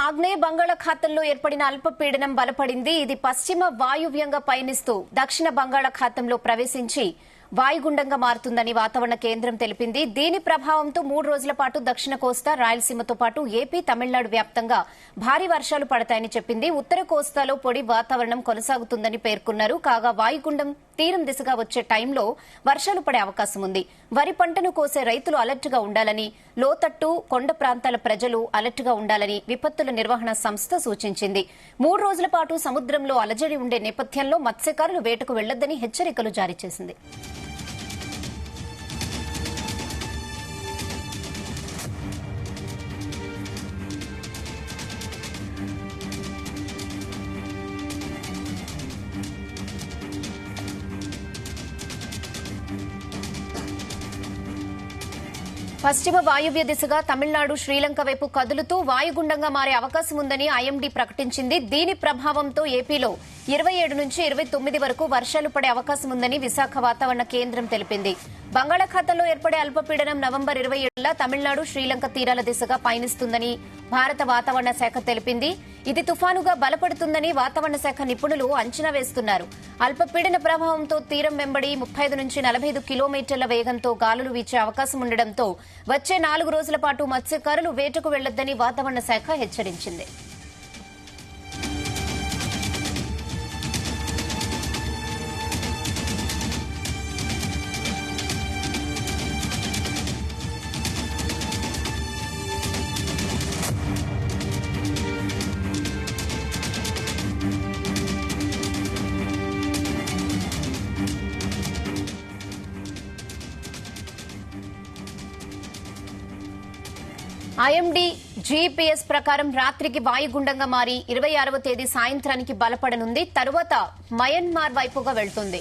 ఆగ్నేయ బంగాళాఖాతంలో ఏర్పడిన అల్పపీడనం బలపడింది. ఇది పశ్చిమ వాయువ్యంగా పయనిస్తూ దక్షిణ బంగాళాఖాతంలో ప్రవేశించి వాయుగుండంగా మారుతుందని వాతావరణ కేంద్రం తెలిపింది. దీని ప్రభావంతో 3 రోజుల పాటు దక్షిణ కోస్తా, రాయలసీమతో పాటు ఏపీ, తమిళనాడు వ్యాప్తంగా భారీ వర్షాలు పడతాయని చెప్పింది. ఉత్తర కోస్తాలో పొడి వాతావరణం కొనసాగుతుందని పేర్కొన్నారు. కాగా వాయుగుండం తీరం దిశగా వచ్చే టైంలో వర్షాలు పడే అవకాశం ఉంది. వరి పంటను కోసే రైతులు అలర్ట్ గా ఉండాలని, లోతట్టు కొండ ప్రాంతాల ప్రజలు అలర్ట్ గా ఉండాలని విపత్తుల నిర్వహణ సంస్థ సూచించింది. 3 రోజుల పాటు సముద్రంలో అలజడి ఉండే నేపథ్యంలో మత్స్యకారులు వేటకు వెళ్లొద్దని హెచ్చరికలు జారీ చేసింది. పశ్చిమ వాయువ్య దిశగా తమిళనాడు, శ్రీలంక వైపు కదులుతూ వాయుగుండంగా మారే అవకాశం ఉందని ఐఎండీ ప్రకటించింది. దీని ప్రభావంతో ఏపీలో 27 నుంచి 29 వరకు వర్షాలు పడే అవకాశం ఉందని విశాఖ వాతావరణ కేంద్రం తెలిపింది. బంగాళాఖాతంలో ఏర్పడే అల్పపీడనం నవంబర్ 27న తమిళనాడు, శ్రీలంక తీరాల దిశగా పయనిస్తుందని భారత వాతావరణ శాఖ తెలిపింది. ఇది తుఫానుగా బలపడుతుందని వాతావరణ శాఖ నిపుణులు అంచనా వేస్తున్నారు. అల్పపీడన ప్రభావంతో తీరం వెంబడి 35 నుంచి 45 కిలోమీటర్ల వేగంతో గాలులు వీచే అవకాశం ఉండడంతో వచ్చే 4 రోజుల పాటు మత్స్యకారులు వేటకు వెళ్లొద్దని వాతావరణ శాఖ హెచ్చరించింది. ఐఎండీ జీపీఎస్ ప్రకారం రాత్రికి వాయుగుండంగా మారి 26వ తేదీ సాయంత్రానికి బలపడనుంది. తరువాత మయన్మార్ వైపుగా వెళ్తుంది.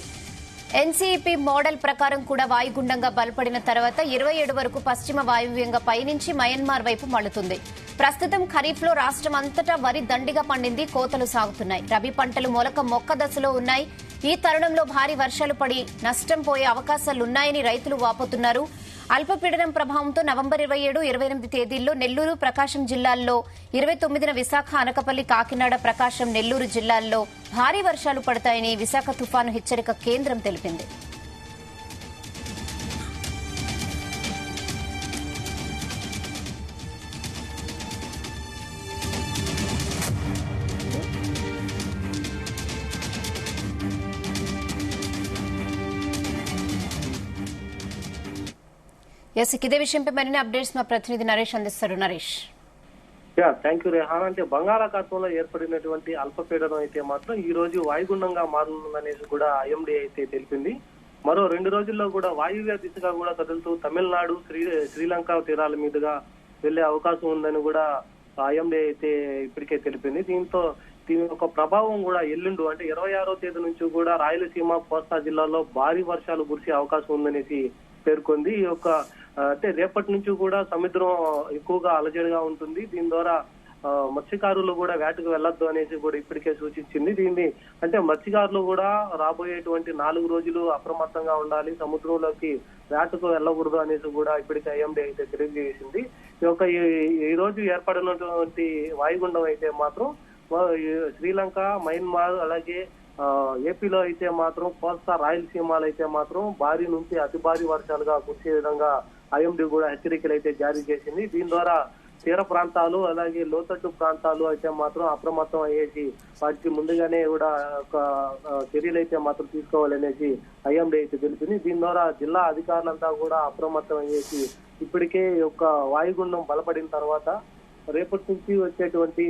ఎన్సీఈపీ మోడల్ ప్రకారం కూడా వాయుగుండంగా బలపడిన తర్వాత 27 వరకు పశ్చిమ వాయువ్యంగా పయనించి మయన్మార్ వైపు మళ్లుతుంది. ప్రస్తుతం ఖరీఫ్లో రాష్ట్రం అంతటా వరి దండిగా పండింది. కోతలు సాగుతున్నాయి. రబీ పంటలు మొక్క దశలో ఉన్నాయి. ఈ తరుణంలో భారీ వర్షాలు పడి నష్టం పోయే అవకాశాలున్నాయని రైతులు వాపోతున్నారు. అల్పపీడనం ప్రభావంతో నవంబర్ 27, 28 తేదీల్లో నెల్లూరు, ప్రకాశం జిల్లాల్లో, 29న విశాఖ, అనకాపల్లి, కాకినాడ, ప్రకాశం, నెల్లూరు జిల్లాల్లో భారీ వర్షాలు పడతాయని విశాఖ తుఫాను హెచ్చరిక కేంద్రం తెలిపింది. ఇదే విషయంపై మరిన్ని అప్డేట్స్ మా ప్రతినిధి నరేష్ అందిస్తారు. నరేష్. Thank you Rehan. అంటే బంగాళాఖాతంలో ఏర్పడినటువంటి అల్పపీడనం అయితే మాత్రం ఈ రోజు వాయుగుండంగా మారుతుందనేసి కూడా ఐఎండీ అయితే తెలిపింది. మరో 2 రోజుల్లో కూడా వాయువ్య దిశగా కూడా కదులుతూ తమిళనాడు, శ్రీలంక తీరాల మీదుగా వెళ్లే అవకాశం ఉందని కూడా ఐఎండీ అయితే ఇప్పటికే తెలిపింది. దీంతో దీని యొక్క ప్రభావం కూడా ఎల్లుండు అంటే 26వ తేదీ నుంచి కూడా రాయలసీమ, కోస్తా జిల్లాల్లో భారీ వర్షాలు కురిసే అవకాశం ఉందనేసి పేర్కొంది. ఈ యొక్క అంటే రేపటి నుంచి కూడా సముద్రం ఎక్కువగా అలజడిగా ఉంటుంది. దీని ద్వారా మత్స్యకారులు కూడా వేటకు వెళ్లొద్దు అనేసి కూడా ఇప్పటికే సూచించింది. దీన్ని అంటే మత్స్యకారులు కూడా రాబోయేటువంటి 4 రోజులు అప్రమత్తంగా ఉండాలి, సముద్రంలోకి వేటకు వెళ్లకూడదు అనేసి కూడా ఇప్పటికే ఐఎండీ అయితే తెలియజేసింది. ఈ రోజు ఏర్పడినటువంటి వాయుగుండం అయితే మాత్రం శ్రీలంక, మయన్మార్, అలాగే ఏపీలో అయితే మాత్రం కోస్తా, రాయలసీమలో అయితే మాత్రం భారీ నుంచి అతి భారీ వర్షాలుగా కురిసే విధంగా ఐఎండీ కూడా హెచ్చరికలు అయితే జారీ చేసింది. దీని ద్వారా తీర ప్రాంతాలు, అలాగే లోతట్టు ప్రాంతాలు అయితే మాత్రం అప్రమత్తం అయ్యేసి వాటికి ముందుగానే కూడా ఒక చర్యలు అయితే మాత్రం తీసుకోవాలనేసి ఐఎండీ అయితే తెలిపింది. దీని ద్వారా జిల్లా అధికారులంతా కూడా అప్రమత్తం అయ్యేసి ఇప్పటికే యొక్క వాయుగుండం బలపడిన తర్వాత రేపటి నుంచి వచ్చేటువంటి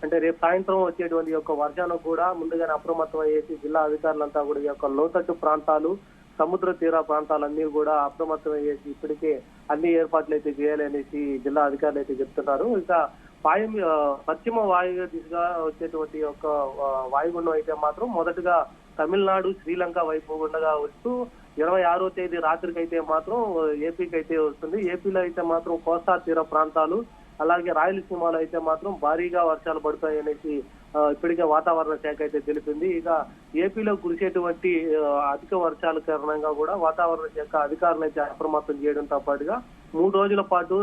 అంటే రేపు సాయంత్రం వచ్చేటువంటి యొక్క వర్షాలకు కూడా ముందుగానే అప్రమత్తం అయ్యేసి జిల్లా అధికారులంతా కూడా ఈ యొక్క లోతట్టు ప్రాంతాలు, సముద్ర తీర ప్రాంతాలన్నీ కూడా అప్రమత్తం అయ్యేసి ఇప్పటికే అన్ని ఏర్పాట్లు అయితే చేయాలనేసి జిల్లా అధికారులు అయితే చెప్తున్నారు. ఇక పశ్చిమ వాయువ్య దిశగా వచ్చేటువంటి యొక్క వాయుగుండం అయితే మాత్రం మొదటగా తమిళనాడు, శ్రీలంక వైపు గుండగా వస్తూ 26వ తేదీ రాత్రికి అయితే మాత్రం ఏపీకి అయితే వస్తుంది. ఏపీలో అయితే మాత్రం కోస్తా తీర ప్రాంతాలు, అలాగే రాయలసీమలో అయితే మాత్రం భారీగా వర్షాలు పడతాయి అనేసి ఇప్పటికే వాతావరణ శాఖ అయితే తెలిపింది. ఇక ఏపీలో కురిసేటువంటి అధిక వర్షాల కారణంగా కూడా వాతావరణ శాఖ అధికారులు అయితే అప్రమత్తం చేయడంతో పాటుగా 3 రోజుల పాటు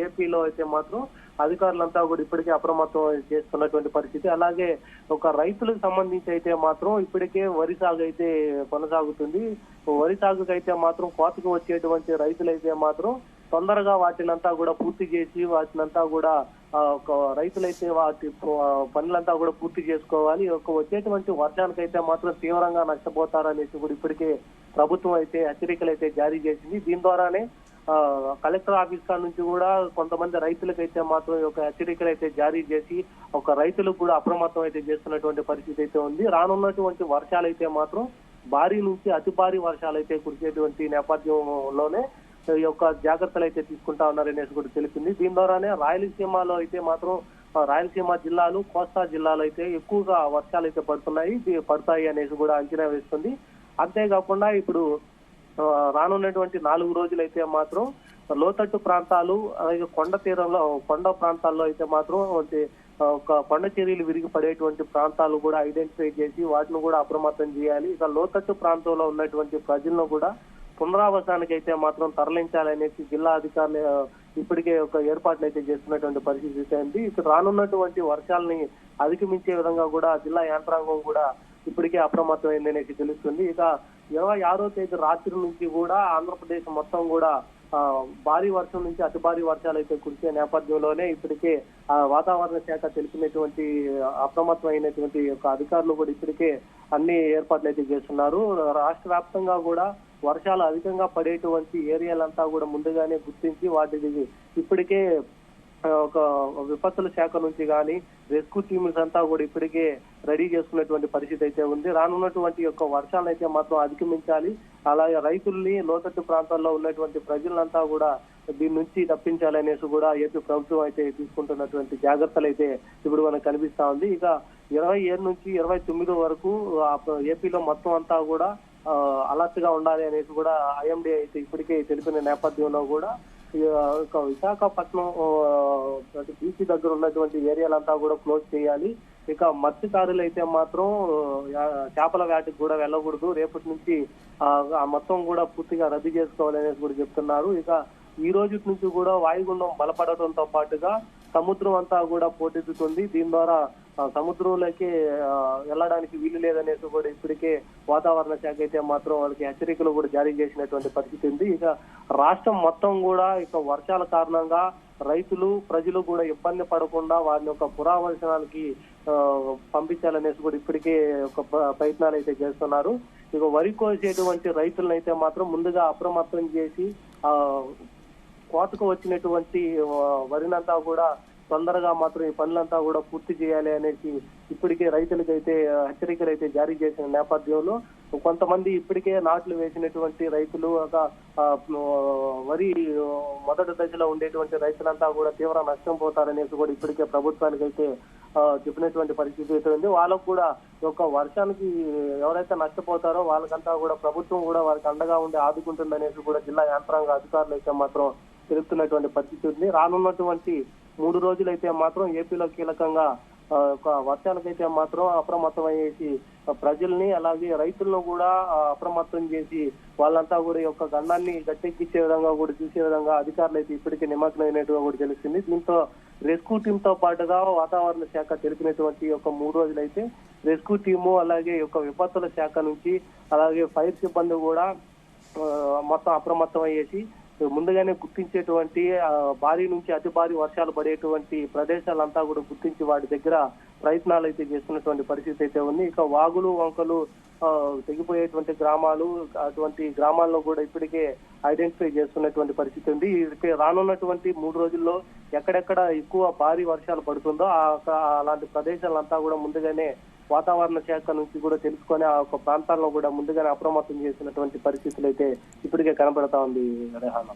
ఏపీలో అయితే మాత్రం అధికారులంతా కూడా ఇప్పటికే అప్రమత్తం చేస్తున్నటువంటి పరిస్థితి. అలాగే ఒక రైతులకు సంబంధించి అయితే మాత్రం ఇప్పటికే వరి సాగు అయితే కొనసాగుతుంది. వరి సాగుకు అయితే మాత్రం కోతకు వచ్చేటువంటి రైతులైతే మాత్రం తొందరగా వాటినంతా కూడా పూర్తి చేసి వాటినంతా కూడా రైతులైతే వాటి పనులంతా కూడా పూర్తి చేసుకోవాలి. వచ్చేటువంటి వర్షానికైతే మాత్రం తీవ్రంగా నష్టపోతారనేసి కూడా ఇప్పటికే ప్రభుత్వం అయితే హెచ్చరికలు అయితే జారీ చేసింది. దీని ద్వారానే కలెక్టర్ ఆఫీస్ కాడ నుంచి కూడా కొంతమంది రైతులకైతే మాత్రం ఒక హెచ్చరికలు అయితే జారీ చేసి ఒక రైతులకు కూడా అప్రమత్తం అయితే చేస్తున్నటువంటి పరిస్థితి అయితే ఉంది. రానున్నటువంటి వర్షాలు అయితే మాత్రం భారీ నుంచి అతి భారీ వర్షాలు అయితే కురిసేటువంటి నేపథ్యంలోనే ఈ యొక్క జాగ్రత్తలు అయితే తీసుకుంటా ఉన్నారనేసి కూడా తెలిపింది. దీని ద్వారానే రాయలసీమలో అయితే మాత్రం రాయలసీమ జిల్లాలు, కోస్తా జిల్లాలు అయితే ఎక్కువగా వర్షాలు అయితే పడతాయి అనేసి కూడా అంచనా వేస్తుంది. అంతేకాకుండా ఇప్పుడు రానున్నటువంటి 4 రోజులు అయితే మాత్రం లోతట్టు ప్రాంతాలు అలాగే కొండ ప్రాంతాల్లో అయితే మాత్రం ఒక కొండ చర్యలు విరిగి పడేటువంటి ప్రాంతాలు కూడా ఐడెంటిఫై చేసి వాటిని కూడా అప్రమత్తం చేయాలి. ఇక లోతట్టు ప్రాంతంలో ఉన్నటువంటి ప్రజలను కూడా పునరావాసానికి అయితే మాత్రం తరలించాలనేసి జిల్లా అధికారులు ఇప్పటికే ఒక ఏర్పాట్లు అయితే చేస్తున్నటువంటి పరిస్థితి ఉంది. ఇక్కడ రానున్నటువంటి వర్షాలని అధిగమించే విధంగా కూడా జిల్లా యంత్రాంగం కూడా ఇప్పటికే అప్రమత్తమైందనేసి తెలుస్తుంది. ఇక 26వ తేదీ రాత్రి నుంచి కూడా ఆంధ్రప్రదేశ్ మొత్తం కూడా భారీ వర్షం నుంచి అతి భారీ వర్షాలు అయితే కురిసే నేపథ్యంలోనే ఇప్పటికే వాతావరణ శాఖ తెలిపినటువంటి అప్రమత్తం అయినటువంటి అధికారులు కూడా ఇప్పటికే అన్ని ఏర్పాట్లు అయితే చేస్తున్నారు. రాష్ట్ర వ్యాప్తంగా కూడా వర్షాలు అధికంగా పడేటువంటి ఏరియాలంతా కూడా ముందుగానే గుర్తించి వాటికి ఇప్పటికే ఒక విపత్తుల శాఖ నుంచి కానీ రెస్క్యూ టీమ్స్ అంతా కూడా ఇప్పటికే రెడీ చేసుకున్నటువంటి పరిస్థితి అయితే ఉంది. రానున్నటువంటి వర్షాలను అయితే మాత్రం అధిగమించాలి. అలాగే రైతుల్ని లోతట్టు ప్రాంతాల్లో ఉన్నటువంటి ప్రజలంతా కూడా దీని నుంచి తప్పించాలనేసి కూడా ఏపీ ప్రభుత్వం అయితే తీసుకుంటున్నటువంటి జాగ్రత్తలు అయితే ఇప్పుడు మనకు కనిపిస్తా ఉంది. ఇక 27 నుంచి 29 వరకు ఏపీలో మొత్తం అంతా కూడా అలర్ట్ గా ఉండాలి అనేసి కూడా ఐఎండీ అయితే ఇప్పటికే తెలిపిన నేపథ్యంలో కూడా విశాఖపట్నం బీచ్ దగ్గర ఉన్నటువంటి ఏరియాలంతా కూడా క్లోజ్ చేయాలి. ఇక మత్స్యకారులు అయితే మాత్రం చేపల వేటకు కూడా వెళ్ళకూడదు. రేపటి నుంచి మొత్తం కూడా పూర్తిగా రద్దు చేసుకోవాలనేసి కూడా చెప్తున్నారు. ఇక ఈ రోజు నుంచి కూడా వాయుగుండం బలపడటంతో పాటుగా సముద్రం అంతా కూడా పోటెత్తుతుంది. దీని ద్వారా సముద్రంలోకి వెళ్ళడానికి వీలు లేదనేసి కూడా ఇప్పటికే వాతావరణ శాఖ అయితే మాత్రం వాళ్ళకి హెచ్చరికలు కూడా జారీ చేసినటువంటి పరిస్థితి ఉంది. ఇక రాష్ట్రం మొత్తం కూడా వర్షాల కారణంగా రైతులు ప్రజలు కూడా ఇబ్బంది పడకుండా వారిని పురావసనాలకి పంపించాలనేసి కూడా ఇప్పటికే ప్రయత్నాలు అయితే చేస్తున్నారు. ఇక వరి కోసేటువంటి రైతులను అయితే మాత్రం ముందుగా అప్రమత్తం చేసి కోతకు వచ్చినటువంటి వరినంతా కూడా తొందరగా మాత్రం ఈ పనులంతా కూడా పూర్తి చేయాలి అనేసి ఇప్పటికే రైతులకైతే హెచ్చరికలు అయితే జారీ చేసిన నేపథ్యంలో కొంతమంది ఇప్పటికే నాట్లు వేసినటువంటి రైతులు వరి మొదటి దశలో ఉండేటువంటి రైతులంతా కూడా తీవ్ర నష్టం పోతారనేసి కూడా ఇప్పటికే ప్రభుత్వానికి అయితే చెప్పినటువంటి పరిస్థితి అయితే ఉంది. వాళ్ళకు కూడా వర్షానికి ఎవరైతే నష్టపోతారో వాళ్ళకంతా కూడా ప్రభుత్వం కూడా వారికి అండగా ఉండి ఆదుకుంటుందనేసి కూడా జిల్లా యంత్రాంగ అధికారులు అయితే మాత్రం తెలుపుతున్నటువంటి పరిస్థితి ఉంది. రానున్నటువంటి 3 రోజులు అయితే మాత్రం ఏపీలో కీలకంగా వర్షాలకైతే మాత్రం అప్రమత్తం అయ్యేసి ప్రజల్ని అలాగే రైతులను కూడా అప్రమత్తం చేసి వాళ్ళంతా కూడా గండాన్ని గట్టెక్కించే విధంగా కూడా చూసే విధంగా అధికారులు అయితే ఇప్పటికే నిమగ్నమైనట్టుగా కూడా తెలుస్తుంది. దీంతో రెస్క్యూ టీమ్ తో పాటుగా వాతావరణ శాఖ తెలిపినటువంటి 3 రోజులు అయితే రెస్క్యూ టీము అలాగే విపత్తుల శాఖ నుంచి అలాగే ఫైర్ సిబ్బంది కూడా మొత్తం అప్రమత్తం అయ్యేసి ముందుగానే గుర్తించేటువంటి భారీ నుంచి అతి భారీ వర్షాలు పడేటువంటి ప్రదేశాలంతా కూడా గుర్తించి వాటి దగ్గర ప్రయత్నాలు అయితే చేస్తున్నటువంటి పరిస్థితి అయితే ఉంది. ఇక వాగులు వంకలు తెగిపోయేటువంటి గ్రామాలు అటువంటి గ్రామాల్లో కూడా ఇప్పటికే ఐడెంటిఫై చేస్తున్నటువంటి పరిస్థితి ఉంది. రానున్నటువంటి 3 రోజుల్లో ఎక్కడెక్కడ ఎక్కువ భారీ వర్షాలు పడుతుందో అలాంటి ప్రదేశాలంతా కూడా ముందుగానే వాతావరణ శాఖ నుంచి కూడా తెలుసుకొని ప్రాంతాల్లో కూడా ముందుగానే అప్రమత్తం చేసినటువంటి పరిస్థితులు అయితే ఇప్పటికే కనబడతా ఉంది రెహానా.